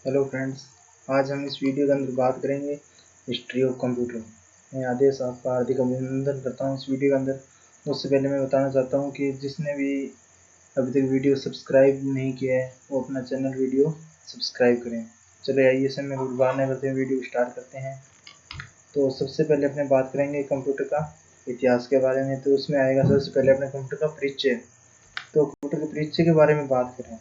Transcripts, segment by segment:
Hello friends, आज हम इस वीडियो के अंदर बात करेंगे हिस्ट्री ऑफ कंप्यूटर। मैं आदेश आपका हार्दिक अभिनंदन करता हूँ इस वीडियो के अंदर। उससे पहले मैं बताना चाहता हूँ कि जिसने भी अभी तक वीडियो सब्सक्राइब नहीं किया है वो अपना चैनल वीडियो सब्सक्राइब करें। चले आइए समय को बर्बाद न करते हुए वीडियो स्टार्ट करते हैं। तो सबसे पहले अपने बात करेंगे कंप्यूटर का इतिहास के बारे में। तो उसमें आएगा सबसे पहले अपने कंप्यूटर का परिचय। तो कंप्यूटर के परिचय के बारे में बात करें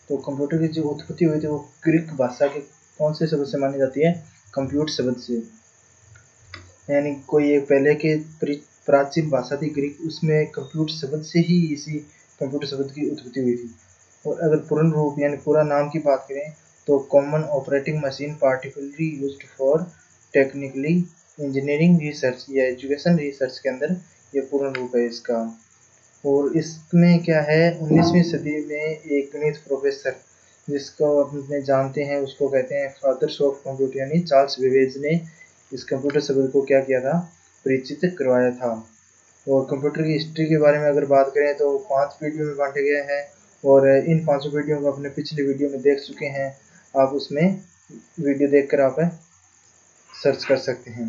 तो कंप्यूटर की जो उत्पत्ति हुई थी वो ग्रीक भाषा के कौन से शब्द से मानी जाती है? कंप्यूट शब्द से। यानी कोई एक पहले के प्राचीन भाषा थी ग्रीक, उसमें कंप्यूट शब्द से ही इसी कंप्यूटर शब्द की उत्पत्ति हुई थी। और अगर पूर्ण रूप यानी पूरा नाम की बात करें तो common operating machine particularly used for technically engineering research या एजुकेशन रिसर्च के अंदर ये पूर्ण रूप है इसका। और इसमें क्या है, 19वीं सदी में एक गणित प्रोफेसर जिसको अपने जानते हैं उसको कहते हैं फादर्स ऑफ कंप्यूटर यानी चार्ल्स बेबेज ने इस कंप्यूटर शब्द को क्या किया था? परिचित करवाया था। और कंप्यूटर की हिस्ट्री के बारे में अगर बात करें तो 5 वीडियो में बांटे गए हैं और इन 5 वीडियो को अपने पिछले वीडियो में देख चुके हैं। आप उसमें वीडियो देखकर आप सर्च कर सकते हैं।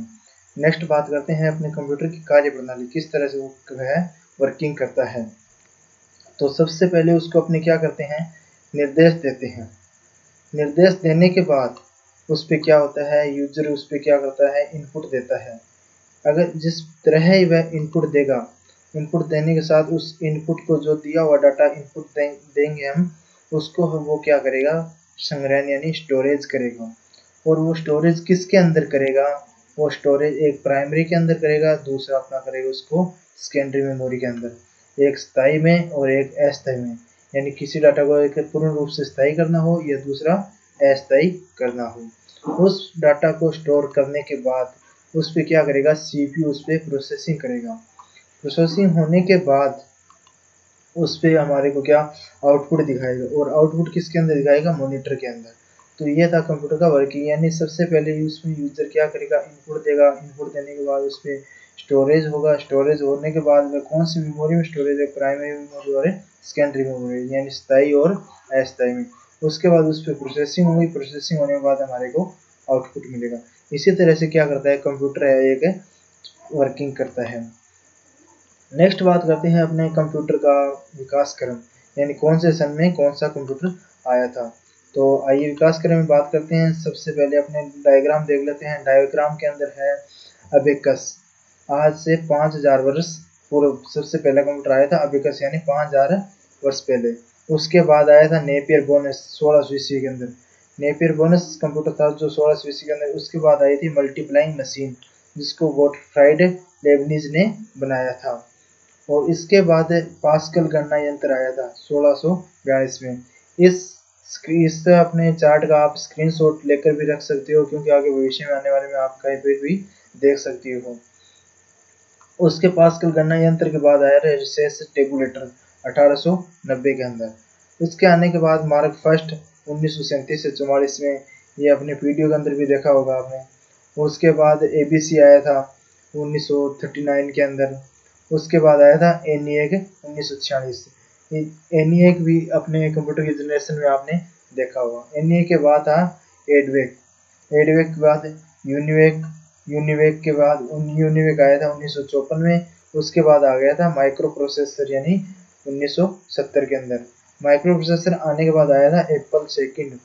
नेक्स्ट बात करते हैं अपने कंप्यूटर की कार्य प्रणाली, किस तरह से वो है वर्किंग करता है। तो सबसे पहले उसको अपने क्या करते हैं? निर्देश देते हैं। निर्देश देने के बाद उस पर क्या होता है, यूजर उस पर क्या करता है? इनपुट देता है। अगर जिस तरह ही वह इनपुट देगा, इनपुट देने के साथ उस इनपुट को जो दिया हुआ डाटा इनपुट देंगे हम, उसको वो क्या करेगा? संग्रहण यानी स्टोरेज करेगा। और वो स्टोरेज किसके अंदर करेगा? वो स्टोरेज एक प्राइमरी के अंदर करेगा, दूसरा अपना करेगा उसको सेकेंडरी मेमोरी के अंदर, एक स्थायी में और एक अस्थायी में। यानी किसी डाटा को एक पूर्ण रूप से स्थायी करना हो या दूसरा अस्थायी करना हो। उस डाटा को स्टोर करने के बाद उस पर क्या करेगा? सीपीयू उस पर प्रोसेसिंग करेगा। प्रोसेसिंग होने के बाद उस पर हमारे को क्या आउटपुट दिखाएगा, और आउटपुट किसके अंदर दिखाएगा? मॉनिटर के अंदर। तो ये था कंप्यूटर का वर्किंग। यानी सबसे पहले उसमें यूजर क्या करेगा? इनपुट देगा। इनपुट देने के बाद उस पर स्टोरेज होगा। स्टोरेज होने के बाद में कौन सी मेमोरी में स्टोरेज है? प्राइमरी मेमोरी और सेकेंडरी मेमोरी यानी स्थायी और अस्थायी में। उसके बाद उस पर प्रोसेसिंग होगी। प्रोसेसिंग होने के बाद हमारे को आउटपुट मिलेगा। इसी तरह से क्या करता है कंप्यूटर है एक वर्किंग करता है। नेक्स्ट बात करते हैं अपने कंप्यूटर का विकास क्रम, यानी कौन से सन में कौन सा कंप्यूटर आया था। तो आइए विकास क्रम में बात करते हैं। सबसे पहले अपने डायग्राम देख लेते हैं। डायग्राम के अंदर है अबेकस। आज से 5000 वर्ष पूर्व सबसे पहला कंप्यूटर आया था अबेकस, यानी 5000 वर्ष पहले। उसके बाद आया था नेपियर बोनस 1600 ईस्वी के अंदर। नेपियर बोनस कंप्यूटर था जो 1600 ईस्वी के अंदर। उसके बाद आई थी मल्टीप्लाइंग मशीन जिसको गोटफ्राइड लेबनिज ने बनाया था। और इसके बाद पास्कल गणना यंत्र आया था 1642 में। इस अपने चार्ट का आप स्क्रीनशॉट लेकर भी रख सकते हो, क्योंकि आगे भविष्य में आने वाले में आप कहीं पर भी देख सकती हो। उसके पास्कल गणना यंत्र के बाद आया रेसेस टेबुलेटर 1890 के अंदर। उसके आने के बाद मार्क फर्स्ट 1937 से 44 में, ये अपने वीडियो के अंदर भी देखा होगा आपने। उसके बाद एबीसी आया था 1939 के अंदर। उसके बाद आया था एनिएक 1946। एनिएक भी अपने कंप्यूटर की जनरेशन में आपने देखा होगा। एनिएक के बाद था एडवेक। एडवेक के बाद यूनिवेक। यूनिवेक के बाद यूनिवेक आया था 1954 में। उसके बाद आ गया था माइक्रो प्रोसेसर यानी 1970 के अंदर। माइक्रो प्रोसेसर आने के बाद आया था एप्पल सेकंड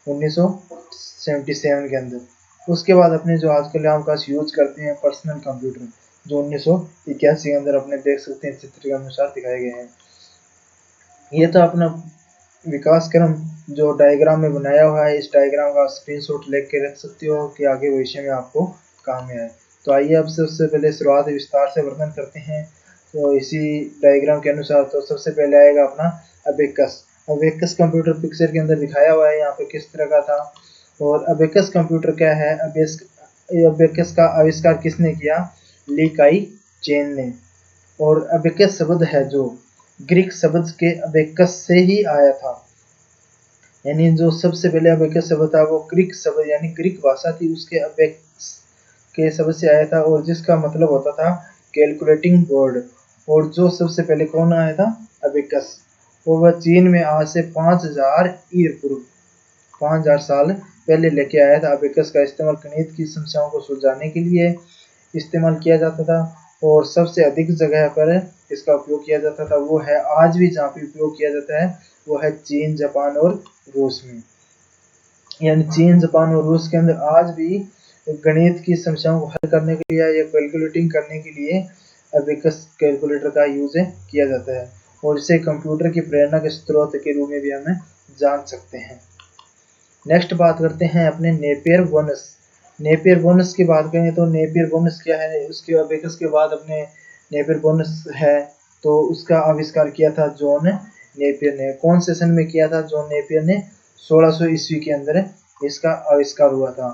1977 के अंदर। उसके बाद अपने जो आजकल हम पास यूज करते हैं पर्सनल कंप्यूटर, जो 1981 के अंदर अपने देख सकते हैं चित्र के अनुसार दिखाए गए हैं। ये तो अपना विकास क्रम जो डायग्राम में बनाया हुआ है, इस डायग्राम का स्क्रीनशॉट लेके रख सकते हो कि आगे भविष्य में आपको काम में आए। तो आइए अब सबसे पहले शुरुआत विस्तार से वर्णन करते हैं। तो इसी डायग्राम के अनुसार तो सबसे पहले आएगा अपना अबेकस। अबेकस कंप्यूटर पिक्चर के अंदर दिखाया हुआ है यहाँ पे किस तरह का था। और अबेकस कंप्यूटर क्या है? अबेकस का आविष्कार किसने किया? ली काई चेन ने। और अबेकस शब्द है जो ग्रीक शब्द के अबेकस से ही आया था। यानी जो सबसे पहले अबेकस शब्द था वो ग्रीक शब्द यानी ग्रीक भाषा थी उसके अबेकस के शब्द से आया था, और जिसका मतलब होता था कैलकुलेटिंग बोर्ड। और जो सबसे पहले कौन आया था? अबेकस। और वह चीन में आज से 5000 ईयर पूर्व 5000 साल पहले लेके आया था। अबेकस का इस्तेमाल गणित की समस्याओं को सुलझाने के लिए इस्तेमाल किया जाता था और सबसे अधिक जगह पर इसका उपयोग किया जाता था वो है आज भी जहाँ पे उपयोग किया जाता है वो है चीन, जापान और रूस में। यानी चीन, जापान और रूस के अंदर आज भी गणित की समस्याओं को हल करने के लिए या कैलकुलेटिंग करने के लिए अबेकस कैलकुलेटर का यूज किया जाता है और इसे कंप्यूटर की प्रेरणा के स्रोत के रूप में भी हम जान सकते हैं। नेक्स्ट बात करते हैं अपने नेपियर बोनस। नेपियर बोनस की बात करें तो नेपियर बोनस क्या है, उसके अबेकस के बाद अपने नेपियर बोनस है तो उसका आविष्कार किया था जॉन नेपियर ने। कौन से सन में किया था जॉन नेपियर ने? 1600 ईस्वी के अंदर इसका आविष्कार हुआ था।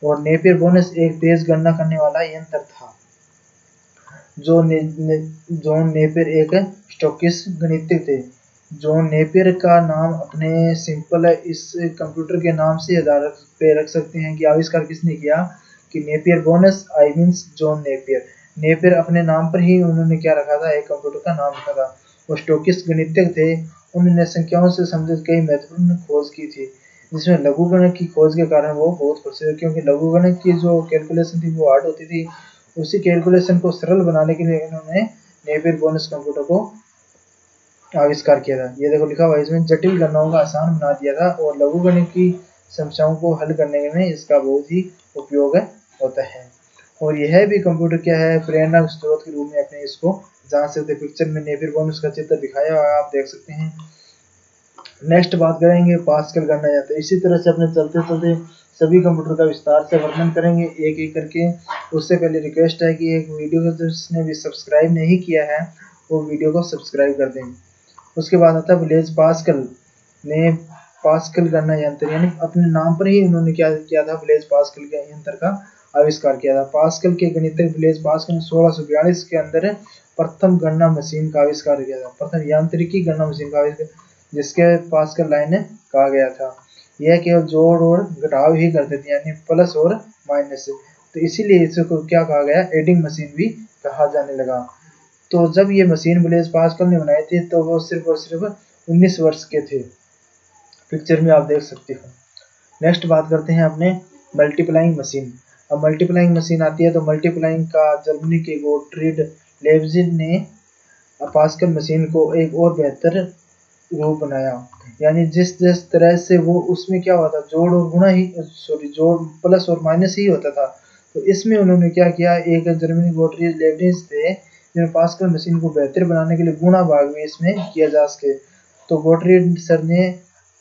और नेपियर बोनस एक तेज गणना करने वाला यंत्र था। जॉन नेपियर एक स्टोकिस्ट गणितज्ञ थे। जॉन नेपियर का नाम अपने सिंपल इस कंप्यूटर के नाम से आधार पे रख सकते हैं कि आविष्कार किसने किया कि Napier bonus, I means John Napier. Napier अपने नाम पर ही उन्होंने क्या रखा था, एक कंप्यूटर का नाम रखा था। वो स्टोकिस्ट गणितज्ञ थे। उन्होंने संख्याओं से संबंधित कई महत्वपूर्ण खोज की थी जिसमें लघुगणक की खोज के कारण वो बहुत प्रसिद्ध, क्योंकि लघुगणक की जो कैलकुलेशन थी वो हार्ड होती थी। उसी कैलकुलेशन को सरल बनाने के लिए इन्होंने नेपियर बोनस कंप्यूटर को आविष्कार किया था। ये देखो लिखा हुआ है इसमें, जटिल गणनाओं का आसान बना दिया था और लघुगणक की समस्याओं को हल करने में इसका बहुत ही उपयोग होता है। और यह भी कंप्यूटर क्या है, प्रेरणा के स्रोत के रूप में अपने इसको जान सकते। पिक्चर में नेपियर बोनस का चित्र दिखाया हुआ है, आप देख सकते हैं। नेक्स्ट बात करेंगे पास्कल गणना यंत्र। इसी तरह से अपने चलते चलते सभी कंप्यूटर का विस्तार से वर्णन करेंगे एक एक करके। उससे पहले रिक्वेस्ट है कि एक वीडियो को जिसने भी सब्सक्राइब नहीं किया है वो वीडियो को सब्सक्राइब कर दें। उसके बाद आता है ब्लेज पास्कल ने पास्कल गणना यंत्र, यानी अपने नाम पर ही उन्होंने क्या किया था, ब्लेज पास्कल के यंत्र का आविष्कार किया था। पास्कल के गणितज्ञ ब्लेज पास्कल ने 1642 के अंदर प्रथम गणना मशीन का आविष्कार किया था, प्रथम यांत्रिकी गणना मशीन का आविष्कार, जिसके पास्कल लाइन कहा गया था। यह केवल जोड़ और घटाव ही करते थे, यानी प्लस और माइनस। तो इसीलिए इसको क्या कहा गया, एडिंग मशीन भी कहा जाने लगा। तो जब ये मशीन ब्लेज पास्कल ने बनाई थी तो वो सिर्फ और सिर्फ 19 वर्ष के थे। पिक्चर में आप देख सकते हो। नेक्स्ट बात करते हैं अपने मल्टीप्लाइंग मशीन। अब मल्टीप्लाइंग मशीन आती है तो मल्टीप्लाइंग का जर्मनी के गोटफ्रीड लेब्निज ने पास्कल मशीन को एक और बेहतर रूप बनाया। यानी जिस जिस तरह से वो उसमें क्या होता, जोड़ और गुणा ही, सॉरी जोड़ प्लस और माइनस ही होता था। तो इसमें उन्होंने क्या किया, एक जर्मनी गोटफ्रीड लेब्निज थे जिन्होंने पास्कल मशीन को बेहतर बनाने के लिए गुणा भाग में इसमें किया जा सके। तो गोटफ्रीड सर ने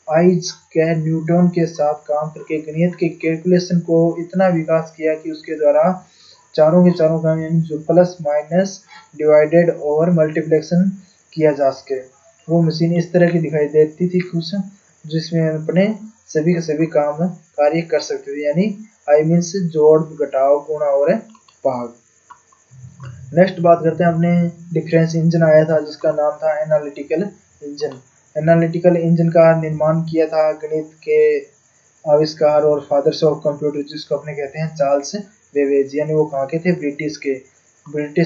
आइजैक न्यूटन के साथ काम करके गणित के कैलकुलेशन को इतना विकास किया कि उसके द्वारा चारों के चारों काम, यानी जो प्लस माइनस डिवाइडेड और मल्टीप्लिकेशन किया जा सके। वो मशीन इस तरह की दिखाई देती थी कुछ, जिसमें अपने सभी के सभी काम कार्य कर सकते थे, यानी आई मीन्स जोड़, घटाव, गुणा और भाग। नेक्स्ट बात करते हैं अपने डिफरेंस इंजन आया था जिसका नाम था एनालिटिकल इंजन। एनालिटिकल इंजन का निर्माण किया था गणित के आविष्कार और फादर्स ऑफ कंप्यूटर जिसको अपने कहते हैं चार्ल्स बेबेज, यानी वो कहाँ के थे, ब्रिटिश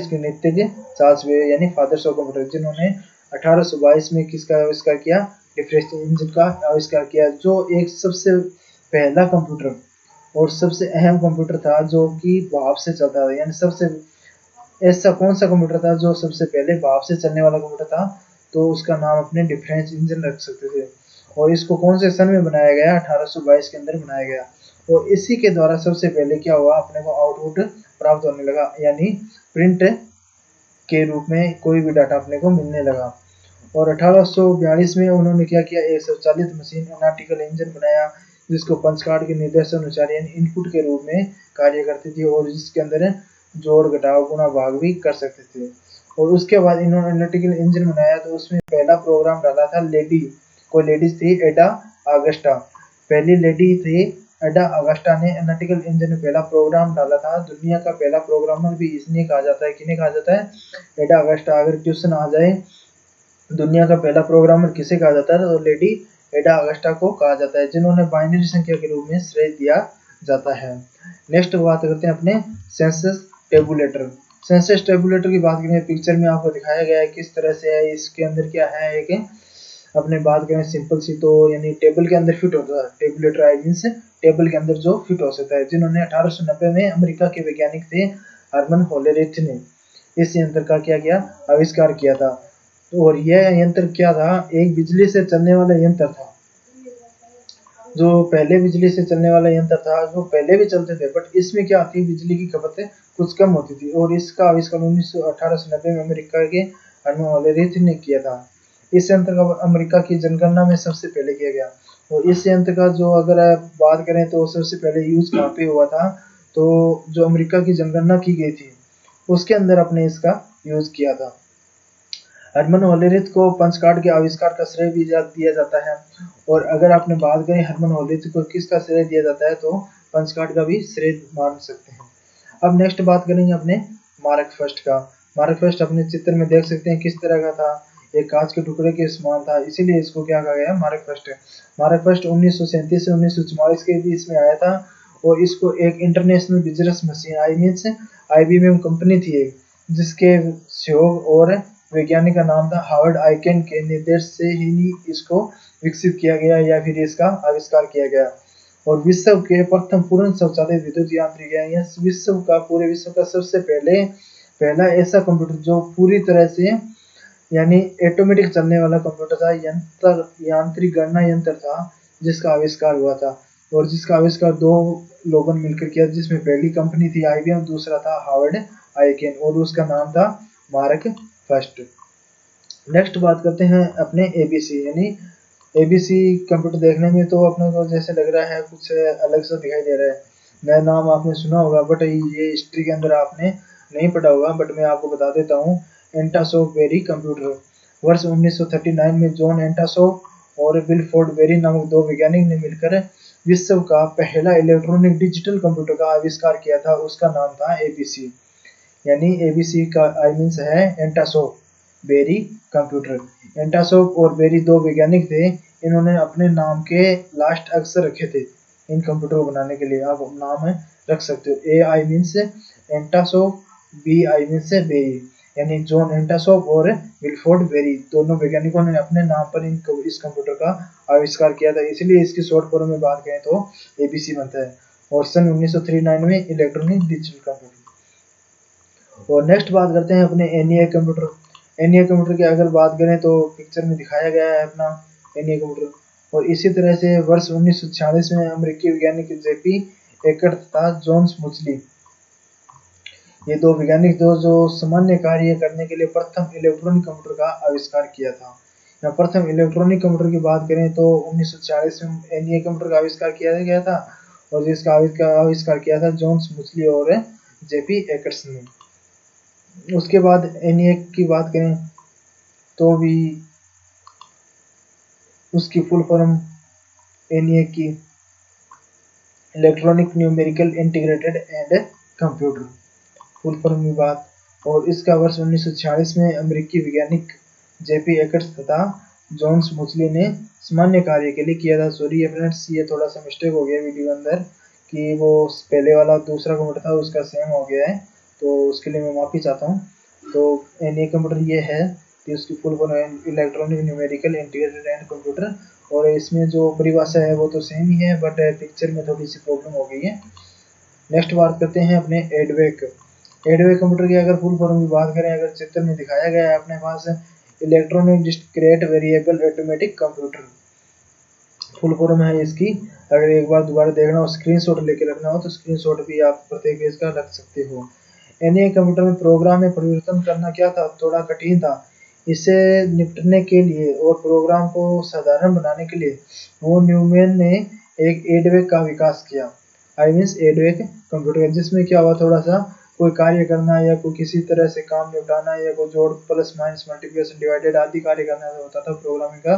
गणितज्ञ चार्ल्स बेबेज, यानी फादर्स ऑफ कंप्यूटर, जिन्होंने 1822 में किसका आविष्कार किया, डिफरेंस इंजन का आविष्कार किया, जो एक सबसे पहला कंप्यूटर और सबसे अहम कंप्यूटर था जो कि भाप से चलता था। यानी सबसे ऐसा कौन सा कंप्यूटर था जो सबसे पहले भाप से चलने वाला कंप्यूटर था, तो उसका नाम अपने डिफरेंस इंजन रख सकते थे। और इसको कौन से सन में बनाया गया, 1822 के अंदर बनाया गया। और इसी के द्वारा सबसे पहले क्या हुआ, अपने को आउटपुट प्राप्त होने लगा, यानी प्रिंट के रूप में कोई भी डाटा अपने को मिलने लगा। और 1842 में उन्होंने क्या किया, एक स्वचालित मशीन एनालिटिकल इंजन बनाया जिसको पंचकार्ड के निर्देशानुसार यानी इनपुट के रूप में कार्य करती थी और जिसके अंदर जोड़, घटाव, गुणा, भाग भी कर सकते थे। और उसके बाद इन्होंने एनालिटिकल इंजन बनाया तो उसमें पहला प्रोग्राम डाला था लेडी, कोई लेडीज थी, एडा अगस्टा, पहली लेडी थी एडा अगस्टा ने एनालिटिकल इंजन में पहला प्रोग्राम डाला था। दुनिया का पहला प्रोग्रामर भी इसने कहा जाता है, किन्हें कहा जाता है, एडा अगस्टा। अगर क्वेश्चन आ जाए दुनिया का पहला प्रोग्रामर किसे कहा जाता है, तो लेडी एडा अगस्टा को कहा जाता है, जिन्होंने बाइनरी संख्या के रूप में श्रेय दिया जाता है। नेक्स्ट बात करते हैं अपने सेंसस टेबुलेटर। सेंसस टेबुलेटर की बात करें, पिक्चर में आपको दिखाया गया है किस तरह से है। इसके अंदर क्या है, एक अपने बात करें सिंपल सी तो यानी टेबल के अंदर फिट होता था, टेबुलेटर आई मीन्स टेबल के अंदर जो फिट हो सकता है, जिन्होंने 1890 में अमेरिका के वैज्ञानिक थे हरमन होलेरिथ ने इस यंत्र का क्या किया, आविष्कार किया था। और यह यंत्र क्या था, एक बिजली से चलने वाला यंत्र था। जो पहले बिजली से चलने वाला यंत्र था, जो पहले भी चलते थे, बट इसमें क्या आती, बिजली की खपत कुछ कम होती थी। और इसका आविष्कार 1890 में अमेरिका के हरमन होलेरिथ ने किया था। इस यंत्र का अमेरिका की जनगणना में सबसे पहले किया गया। और इस यंत्र का जो अगर बात करें तो सबसे पहले यूज कहाँ पे हुआ था, तो जो अमेरिका की जनगणना की गई थी उसके अंदर अपने इसका यूज किया था। हरमन होलेरिथ को पंच कार्ड के आविष्कार का श्रेय भी दिया जाता है। और अगर आपने बात करें हरमन होलेरिथ को किसका श्रेय दिया जाता है, तो पंच कार्ड का भी श्रेय मान सकते हैं। अब नेक्स्ट बात करेंगे अपने मार्क फर्स्ट का। मार्क फर्स्ट अपने चित्र में देख सकते हैं किस तरह का था, एक कांच के टुकड़े के समान था, इसीलिए इसको क्या कहा गया, मार्क फर्स्ट। मार्क फर्स्ट 1937 से 1944 के बीच में आया था। और इसको एक international business machine I means IBM company थी एक, जिसके सहयोग और वैज्ञानिक का नाम था हार्वर्ड आइकेन के निर्देश से ही इसको विकसित किया गया या फिर इसका आविष्कार किया गया। और विश्व के प्रथम पूर्ण शौचालय विद्युत यांत्रिक है, यह विश्व का पूरे विश्व का सबसे पहला ऐसा कंप्यूटर जो पूरी तरह से यानी ऑटोमेटिक चलने वाला कंप्यूटर था, यांत्रिक गणना यंत्र था, जिसका आविष्कार हुआ था। और जिसका आविष्कार दो लोगों ने मिलकर किया, जिसमें पहली कंपनी थी IBM, दूसरा था हार्वर्ड आइकेन, और उसका नाम था मार्क फर्स्ट। नेक्स्ट बात करते हैं अपने ABC यानी ABC कंप्यूटर देखने में तो अपने को जैसे लग रहा है कुछ अलग सा दिखाई दे रहा है। नया नाम आपने सुना होगा, बट ये हिस्ट्री के अंदर आपने नहीं पढ़ा होगा, बट मैं आपको बता देता हूँ। एंटासॉफ बेरी कंप्यूटर वर्ष 1939 में जॉन एंटासॉफ और विलफोर्ड बेरी नामक दो वैज्ञानिक ने मिलकर विश्व का पहला इलेक्ट्रॉनिक डिजिटल कंप्यूटर का आविष्कार किया था। उसका नाम था ABC। यानी ABC का आई मीन्स है एंटासॉफ बेरी कंप्यूटर। एंटासॉफ और बेरी दो वैज्ञानिक थे, इन्होंने अपने नाम के लास्ट अक्षर रखे थे इन कंप्यूटर को बनाने के लिए। आप नाम रख सकते हो, A I means Atanasoff, B I means Berry, यानी जॉन एंटासॉफ और विलफोर्ड बेरी दोनों वैज्ञानिकों ने अपने नाम पर इस कंप्यूटर का आविष्कार किया था, इसलिए इसकी शॉर्ट फॉर्म में बात करें तो ABC बनता है। और सन 1939 में इलेक्ट्रॉनिक डिजिटल कंप्यूटर। और नेक्स्ट बात करते हैं अपने NEA कंप्यूटर। NEA कंप्यूटर की अगर बात करें तो पिक्चर में दिखाया गया है अपना NEA कंप्यूटर। और इसी तरह से वर्ष 1946 में अमेरिकी वैज्ञानिक JP एकर्ट तथा जॉन स्मुचली, ये दो वैज्ञानिक जो सामान्य कार्य करने के लिए प्रथम इलेक्ट्रॉनिक कंप्यूटर का आविष्कार किया था। यहाँ प्रथम इलेक्ट्रॉनिक कंप्यूटर की बात करें तो 1946 में NEA कंप्यूटर का आविष्कार किया गया था, और जिसका आविष्कार किया था जॉन स्मुचली और JP एकर्ट्स ने। उसके बाद NEA की बात करें तो भी उसकी फुल फॉर्म NEA की electronic numerical integrated and computer full form की बात। और इसका वर्ष 1946 में अमेरिकी वैज्ञानिक JP एकर्ट्स तथा जॉन स्मुचली ने सामान्य कार्य के लिए किया था। सॉरी फ्रेंड्स, ये थोड़ा सा मिस्टेक हो गया वीडियो के अंदर कि वो पहले वाला दूसरा कंप्यूटर था उसका सेम हो गया है, तो उसके लिए मैं माफ़ी चाहता हूँ। तो NEA कंप्यूटर ये है कि उसकी फुल फॉर्म है electronic numerical integrated and computer. और इसमें जो परिभाषा है वो तो सेम ही है, बट पिक्चर में थोड़ी सी प्रॉब्लम हो गई है। नेक्स्ट बात करते हैं अपने एडवेक। एडवेक कंप्यूटर की अगर फुल फॉर्म की बात करें, अगर चित्र में दिखाया गया है अपने पास electronic discrete variable automatic computer, full form है इसकी। अगर एक बार दोबारा देखना हो, स्क्रीनशॉट लेके रखना हो तो स्क्रीनशॉट भी आप प्रत्येक पेज का रख सकते हो। NEA कंप्यूटर में प्रोग्राम में परिवर्तन करना क्या था, थोड़ा कठिन था। इससे निपटने के लिए और प्रोग्राम को साधारण बनाने के लिए वो न्यूमैन ने एक एडवेक का विकास किया। आई मीन्स एडवेक कंप्यूटर, जिसमें क्या हुआ, थोड़ा सा कोई कार्य करना या कोई किसी तरह से काम निपटाना या कोई जोड़ प्लस माइनस मल्टीप्लिकेशन डिवाइडेड आदि कार्य करना होता था प्रोग्रामिंग का,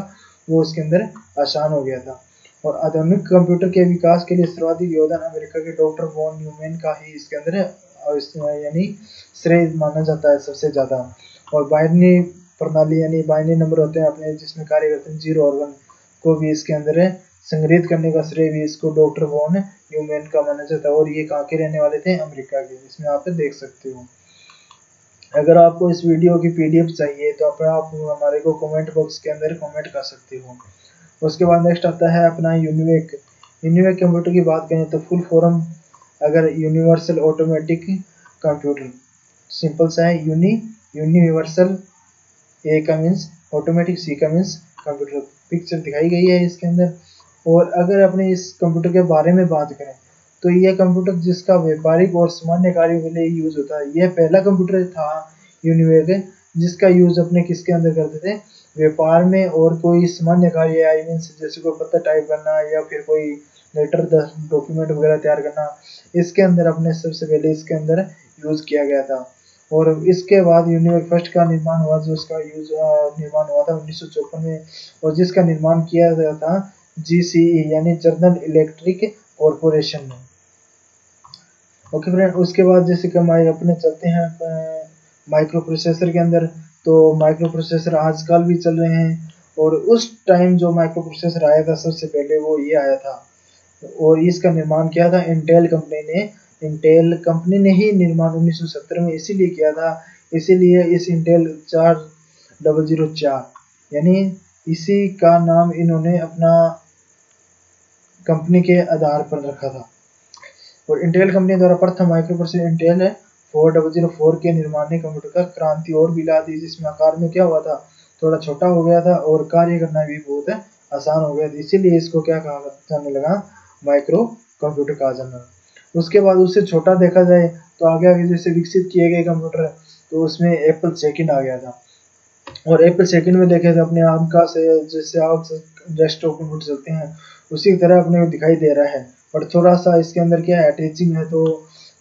वो उसके अंदर आसान हो गया था। और आधुनिक कंप्यूटर के विकास के लिए सर्वाधिक योगदान अमेरिका के डॉक्टर वॉन न्यूमैन का ही इसके अंदर यानी श्रेय माना जाता है सबसे ज़्यादा। और बाइनरी प्रणाली यानी बाइनरी नंबर होते हैं अपने जिसमें कार्य करते हैं 0 और 1 को भी इसके अंदर संग्रहित करने का श्रेय भी इसको डॉक्टर वॉन न्यूमैन का माना जाता है। और ये कहाँ के रहने वाले थे, अमेरिका के, इसमें आप देख सकते हो। अगर आपको इस वीडियो की PDF चाहिए तो आप हमारे को कमेंट बॉक्स के अंदर कमेंट कर सकते हो। उसके बाद नेक्स्ट आता है अपना यूनिवेक। यूनिवेक कंप्यूटर की बात करें तो फुल फॉर्म अगर यूनिवर्सल ऑटोमेटिक कंप्यूटर, सिंपल सा है, यूनिवर्सल, ए का मीन्स ऑटोमेटिक, सी का मीन्स कंप्यूटर, पिक्चर दिखाई गई है इसके अंदर। और अगर अपने इस कंप्यूटर के बारे में बात करें तो यह कंप्यूटर जिसका व्यापारिक और सामान्य कार्यों के लिए यूज होता है, यह पहला कंप्यूटर था यूनिवेक जिसका यूज अपने किसके अंदर करते थे, व्यापार में और कोई सामान्य कार्य, आई मीन जैसे कोई पत्र टाइप करना या फिर कोई लेटर डॉक्यूमेंट वगैरह तैयार करना, इसके अंदर अपने सबसे पहले इसके अंदर यूज किया गया था। और इसके बाद यूनिवेक फर्स्ट का निर्माण हुआ, जो उसका यूज निर्माण हुआ था 1954 में, और जिसका निर्माण किया गया था GCE यानी जनरल इलेक्ट्रिक कॉरपोरेशन में। ओके फ्रेंड, उसके बाद जैसे कि हम अपने चलते हैं माइक्रो प्रोसेसर के अंदर। तो माइक्रो प्रोसेसर आजकल भी चल रहे हैं, और उस टाइम जो माइक्रो प्रोसेसर आया था सबसे पहले वो ये आया था, और इसका निर्माण किया था इंटेल कंपनी ने। इंटेल कंपनी ने ही निर्माण 1970 में इसीलिए किया था, इसीलिए इस इंटेल 4004 यानी इसी का नाम इन्होंने अपना कंपनी के आधार पर रखा था। और इंटेल कंपनी द्वारा प्रथम माइक्रो प्रोसेसर इंटेल 4004 के निर्माण ने कंप्यूटर का क्रांति और भी ला दी, जिसमें आकार में क्या हुआ था, थोड़ा छोटा हो गया था और कार्य करना भी बहुत आसान हो गया था, इसीलिए इसको क्या कहा जाने लगा, माइक्रो कंप्यूटर कहा जाना। उसके बाद उससे छोटा देखा जाए तो आगे आगे जैसे विकसित किए गए कंप्यूटर, तो उसमें एप्पल सेकंड आ गया था। और एप्पल सेकंड में देखे तो अपने आम का से जैसे आप डेस्कटॉप कंप्यूटर चलते हैं उसी तरह अपने को दिखाई दे रहा है, और थोड़ा सा इसके अंदर क्या है, अटैचिंग है तो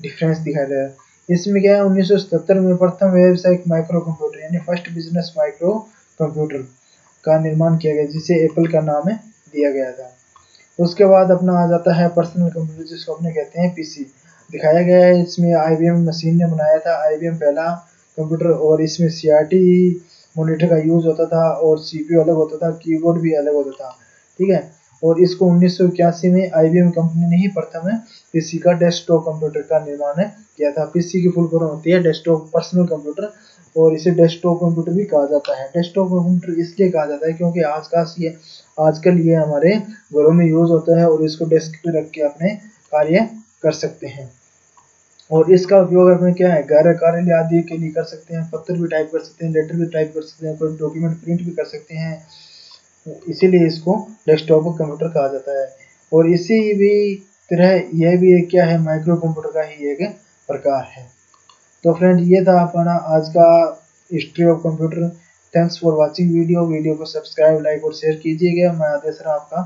डिफरेंस दिखाई दे रहा है। इसमें क्या है, 1977 में प्रथम व्यावसायिक माइक्रो कंप्यूटर यानी फर्स्ट बिजनेस माइक्रो कंप्यूटर का निर्माण किया गया, जिसे एप्पल का नाम दिया गया था। उसके बाद अपना आ जाता है पर्सनल कंप्यूटर, जिसको अपने कहते हैं PC। दिखाया गया है इसमें IBM मशीन ने बनाया था, IBM पहला कंप्यूटर, और इसमें CRT मॉनिटर का यूज होता था, और CPU अलग होता था, कीबोर्ड भी अलग होता था, ठीक है। और इसको 1981 में IBM कंपनी ने ही प्रथम PC का डेस्कटॉप कंप्यूटर का निर्माण किया था। PC की फुल फॉर्म होती है डेस्कटॉप पर्सनल कंप्यूटर, और इसे डेस्कटॉप कंप्यूटर भी कहा जाता है। डेस्कटॉप कंप्यूटर इसलिए कहा जाता है क्योंकि आजकल ये हमारे घरों में यूज होता है, और इसको डेस्क पे रख के अपने कार्य कर सकते हैं। और इसका उपयोग अपने क्या है, गैर कार्यालय आदि के लिए कर सकते हैं, पत्र भी टाइप कर सकते हैं, लेटर भी टाइप कर सकते हैं, कोई डॉक्यूमेंट प्रिंट भी कर सकते हैं, इसीलिए इसको डेस्कटॉप कंप्यूटर कहा जाता है। और इसी भी तरह यह भी एक क्या है, माइक्रो कंप्यूटर का ही एक प्रकार है। तो फ्रेंड, ये था अपना आज का history of computer. Thanks for watching video को सब्सक्राइब, लाइक और शेयर कीजिएगा। मैं आदेश रहा आपका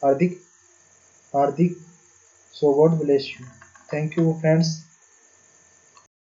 हार्दिक हार्दिक, so God bless you. Thank you friends.